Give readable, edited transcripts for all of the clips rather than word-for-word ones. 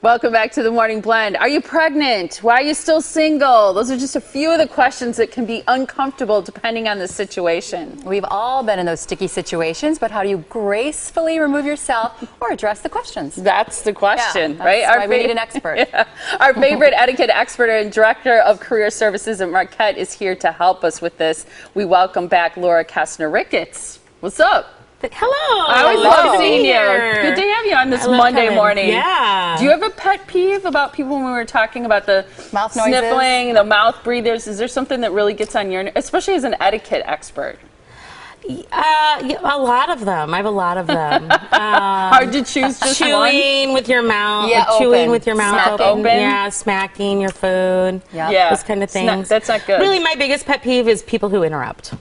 Welcome back to the Morning Blend. Are you pregnant? Why are you still single? Those are just a few of the questions that can be uncomfortable depending on the situation. We've all been in those sticky situations, but how do you gracefully remove yourself or address the questions? That's the question, right? That's why we need an expert. Yeah. Our favorite etiquette expert and director of career services at Marquette is here to help us with this. We welcome back Laura Kestner-Ricketts. What's up? Hello. I always love seeing you. Good to have you on this Monday morning. Yeah. Do you have a pet peeve about people when we were talking about the mouth noises, sniffling, the mouth breathers? Is there something that really gets on your, especially as an etiquette expert? A lot of them. I have a lot of them. Hard to choose just chewing one? With your mouth. Yeah, chewing with your mouth open. Yeah, smacking your food. Yeah. Those kind of things. That's not good. Really, my biggest pet peeve is people who interrupt.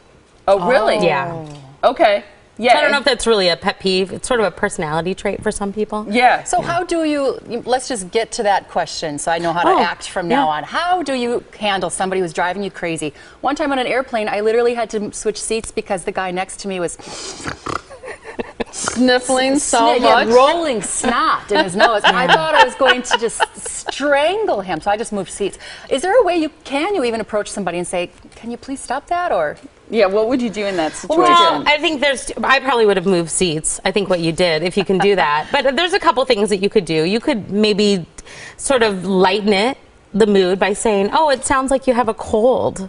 Oh, really? Yeah. Okay. Yeah. I don't know if that's really a pet peeve. It's sort of a personality trait for some people. Yeah. So how do let's just get to that question so I know how to act from now on. How do you handle somebody who's driving you crazy? One time on an airplane, I literally had to switch seats because the guy next to me was sniffling so much. Rolling snot in his nose. I thought I was going to just strangle him, so I just moved seats. Is there a way can you even approach somebody and say, can you please stop that? Or yeah, what would you do in that situation? Well, I think I probably would have moved seats. I think what you did, if you can do that. But there's a couple things that you could do. You could maybe sort of lighten the mood by saying, oh, it sounds like you have a cold.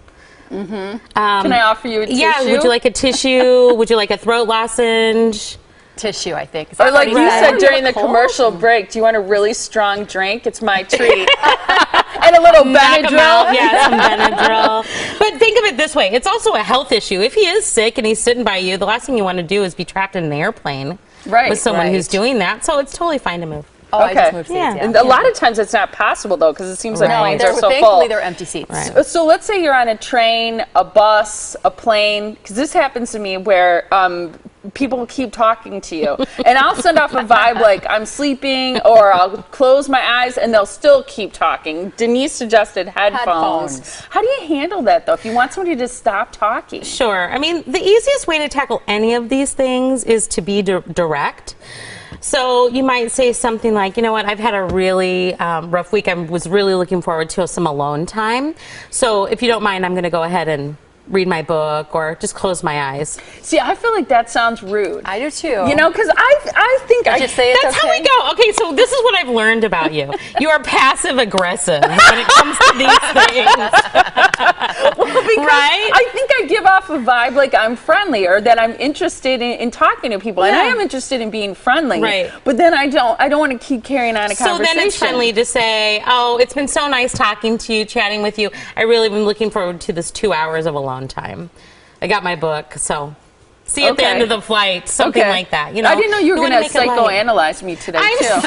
Mm-hmm. Can I offer you a tissue? Yeah, would you like a tissue? Would you like a throat lozenge? Tissue, I think. Or like you said during the commercial break, do you want a really strong drink? It's my treat. And a little Benadryl. Yeah, some Benadryl. But think of it this way. It's also a health issue. If he is sick and he's sitting by you, the last thing you want to do is be trapped in an airplane with someone who's doing that. So it's totally fine to move. Oh, okay. I just moved seats, yeah. And a lot of times it's not possible, though, because it seems like planes are so thankfully full. They're empty seats. Right. So let's say you're on a train, a bus, a plane, because this happens to me where people keep talking to you. And I'll send off a vibe like I'm sleeping, or I'll close my eyes, and they'll still keep talking. Denise suggested headphones. How do you handle that, though, if you want somebody to stop talking? Sure. I mean, the easiest way to tackle any of these things is to be direct. So you might say something like, you know what, I've had a really rough week. I was really looking forward to some alone time. So if you don't mind, I'm going to go ahead and read my book or just close my eyes. See, I feel like that sounds rude. I do too. You know, because I think I just say that's how we go. Okay, so this is what I've learned about you. You are passive aggressive when it comes to these things. Well, because I think I give off a vibe like I'm friendly or that I'm interested in talking to people, and I am interested in being friendly. Right. But then I don't want to keep carrying on a conversation. So then it's friendly to say, oh, it's been so nice talking to you, chatting with you. I really been looking forward to this 2 hours of alone time. I got my book, so see you at the end of the flight, something like that. You know, I didn't know you were going to psychoanalyze me today, I'm too. Sorry.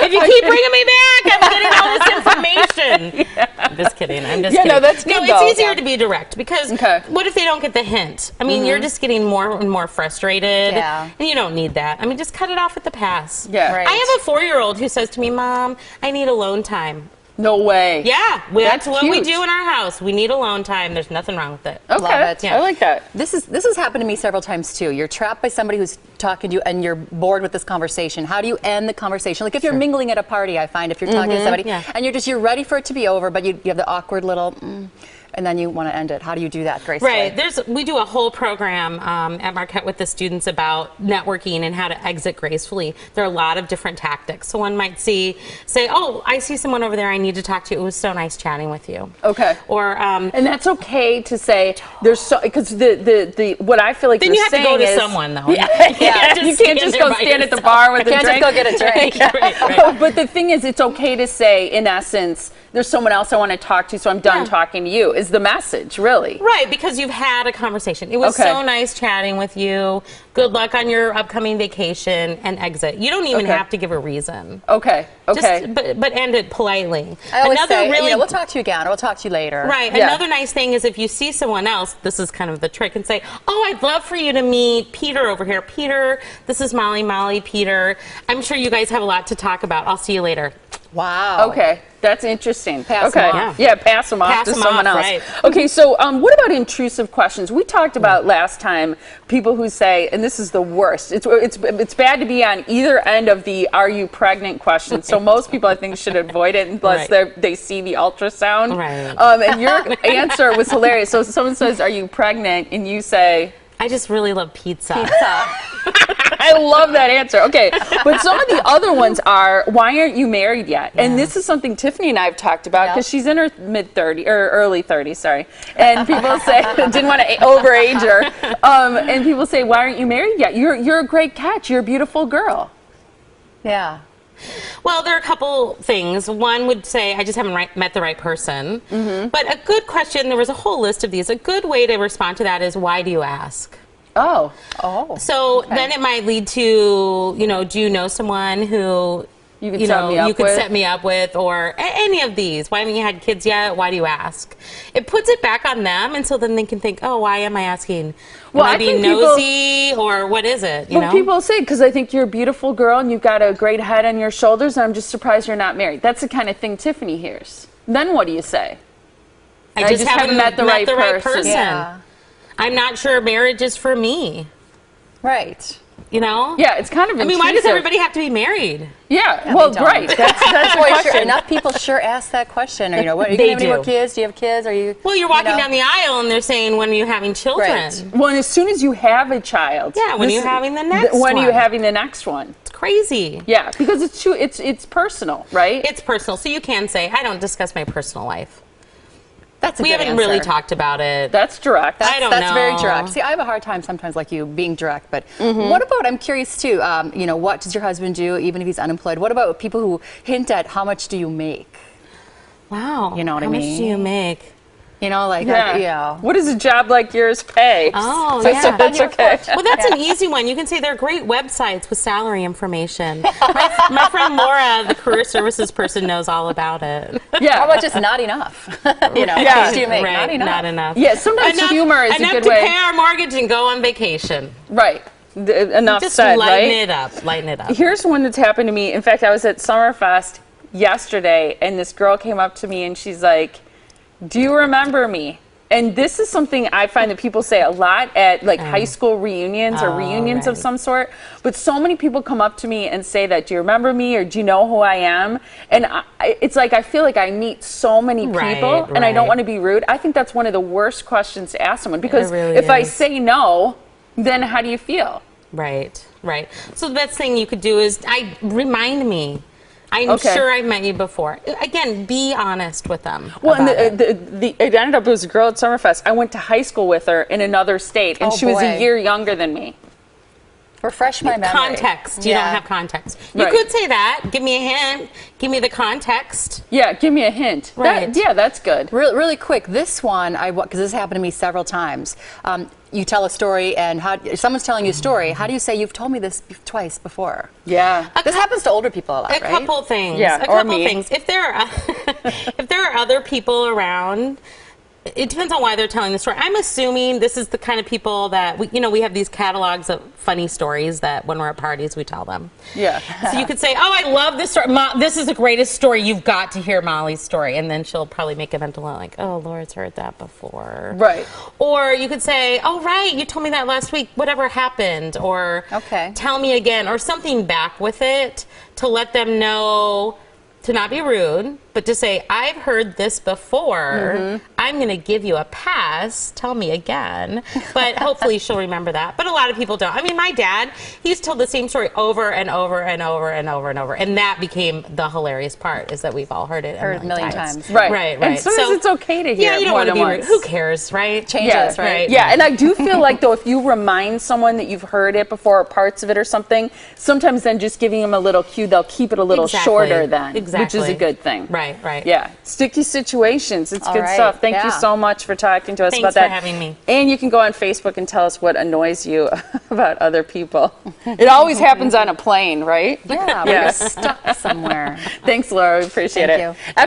If you keep bringing me back, I'm getting all this information. I'm just kidding. I'm just kidding. No, that's good, it's easier to be direct because what if they don't get the hint? I mean, you're just getting more and more frustrated, and you don't need that. I mean, just cut it off at the pass. Yeah. Right. I have a 4-year-old who says to me, Mom, I need alone time. No way. Yeah, that's what we do in our house. We need alone time. There's nothing wrong with it. Okay. Love it. Yeah. I like that. This has happened to me several times too. You're trapped by somebody who's talking to you and you're bored with this conversation. How do you end the conversation? Like if you're mingling at a party, I find if you're talking to somebody and you're ready for it to be over, but you have the awkward little and then you want to end it. How do you do that gracefully? Right. We do a whole program at Marquette with the students about networking and how to exit gracefully. There are a lot of different tactics. So one might say, oh, I see someone over there I need to talk to. It was so nice chatting with you. Okay. Or and that's okay to say because the what I feel like then you're you have saying to go to is, someone though. You can't just go stand at the bar with a drink. Can't just go get a drink. Right. But the thing is, it's okay to say, in essence, there's someone else I want to talk to, so I'm done talking to you, is the message, really. Right, because you've had a conversation. It was so nice chatting with you. Good luck on your upcoming vacation, and exit. You don't even have to give a reason. Okay. Just, but end it politely. I always say, we'll talk to you again, or we'll talk to you later. Right. Another nice thing is if you see someone else, this is kind of the trick, and say, oh, I'd love for you to meet Peter over here. Peter, this is Molly, Peter. I'm sure you guys have a lot to talk about. I'll see you later. Wow. Okay, that's interesting. Pass okay, them off. yeah, pass them off Pass to them someone off, else. right. Okay, so what about intrusive questions? We talked about last time people who say, and this is the worst. It's bad to be on either end of the "Are you pregnant?" question. So most people, I think, should avoid it unless they see the ultrasound. Right. And your answer was hilarious. So someone says, "Are you pregnant?" and you say, I just really love pizza. I love that answer. Okay, but some of the other ones are, why aren't you married yet? And this is something Tiffany and I have talked about because she's in her mid-30s, or early 30s, sorry. And people say, didn't want to overage her. And people say, why aren't you married yet? You're a great catch. You're a beautiful girl. Yeah. Well, there are a couple things. One would say, I just haven't met the right person. But a good question, there was a whole list of these. A good way to respond to that is, why do you ask? Oh. So then it might lead to, do you know someone who You could set me up with, or any of these. Why haven't you had kids yet? Why do you ask? It puts it back on them, and so then they can think, oh, why am I asking? Am I being nosy, or what is it? Well, people say, because I think you're a beautiful girl and you've got a great head on your shoulders, and I'm just surprised you're not married. That's the kind of thing Tiffany hears. Then what do you say? I just haven't met the right person. Yeah. I'm not sure marriage is for me. Right. Yeah, it's kind of intrusive. I mean, why does everybody have to be married? Yeah, well, right. That's the Boy, question. sure, enough people sure ask that question. Or, what, are you They going to have any more do. kids? Do you have kids? Are you? Well, you're walking down the aisle and they're saying, when are you having children? Right. Well, and as soon as you have a child. Yeah, when are you having the next When one? are you having the next one? It's crazy. Yeah, because it's personal, right? It's personal. So you can say, I don't discuss my personal life. That's a We good haven't answer. really talked about it. That's direct. I don't That's know. very direct. See, I have a hard time sometimes, like you, being direct. But what about? I'm curious too. What does your husband do, even if he's unemployed? What about people who hint at how much do you make? Wow. You know what I mean? How much do you make? What does a job like yours pay? Oh, So yeah. that's okay. Well, that's an easy one. You can say there are great websites with salary information. My friend Laura, the career services person, knows all about it. Yeah. How about just not enough? Yeah. How much do you make? Right, Not enough. Yeah, sometimes humor is a enough good to way. pay our mortgage and go on vacation. Right. Enough Just said, lighten right? it up. Lighten it up. Here's one that's happened to me. In fact, I was at Summerfest yesterday, and this girl came up to me, and she's like, do you remember me? And this is something I find that people say a lot at high school reunions or reunions of some sort. But so many people come up to me and say that, do you remember me, or do you know who I am? And it's like I feel like I meet so many people and I don't want to be rude. I think that's one of the worst questions to ask someone, because really if I is. say no, then how do you feel? Right. So the best thing you could do is remind me. I'm sure I've met you before. Again, be honest with them. Well, and it ended up, it was a girl at Summerfest. I went to high school with her in another state, and she was a year younger than me. Refresh my memory. Context. You don't have context. You Right. could say that. Give me a hint. Give me the context. Yeah, give me a hint. Right. That's good. Really quick, this one, because this happened to me several times. You tell a story, and someone's telling you a story. How do you say, you've told me this twice before? Yeah. This happens to older people a lot, A right? couple things. Yeah, a or couple me. things. If there are other people around, it depends on why they're telling the story. I'm assuming this is the kind of people that we have these catalogs of funny stories that when we're at parties we tell them. Yeah. So you could say, "Oh, I love this story. This is the greatest story. You've got to hear Molly's story," and then she'll probably make a mental note like, "Oh, Laura's heard that before." Right. Or you could say, "Oh, right, you told me that last week. Whatever happened?" Or "Tell me again," or something back with it to let them know. To not be rude, but to say, I've heard this before. I'm going to give you a pass. Tell me again. But hopefully she'll remember that. But a lot of people don't. I mean, my dad, he's told the same story over and over and over and over and over. And that became the hilarious part, is that we've all heard it a million times. Right. And sometimes it's okay to hear you don't more want to than be once. rude. Who cares, right? Changes, right? Yeah, and I do feel like, though, if you remind someone that you've heard it before, or parts of it or something, sometimes then just giving them a little cue, they'll keep it a little shorter then, which is a good thing. Right. Yeah, sticky situations. It's good right. stuff. Thank you so much for talking to us about that. Thanks for having me. And you can go on Facebook and tell us what annoys you about other people. It always happens on a plane, right? Yeah, we're stuck somewhere. Thanks, Laura. We appreciate Thank it. you.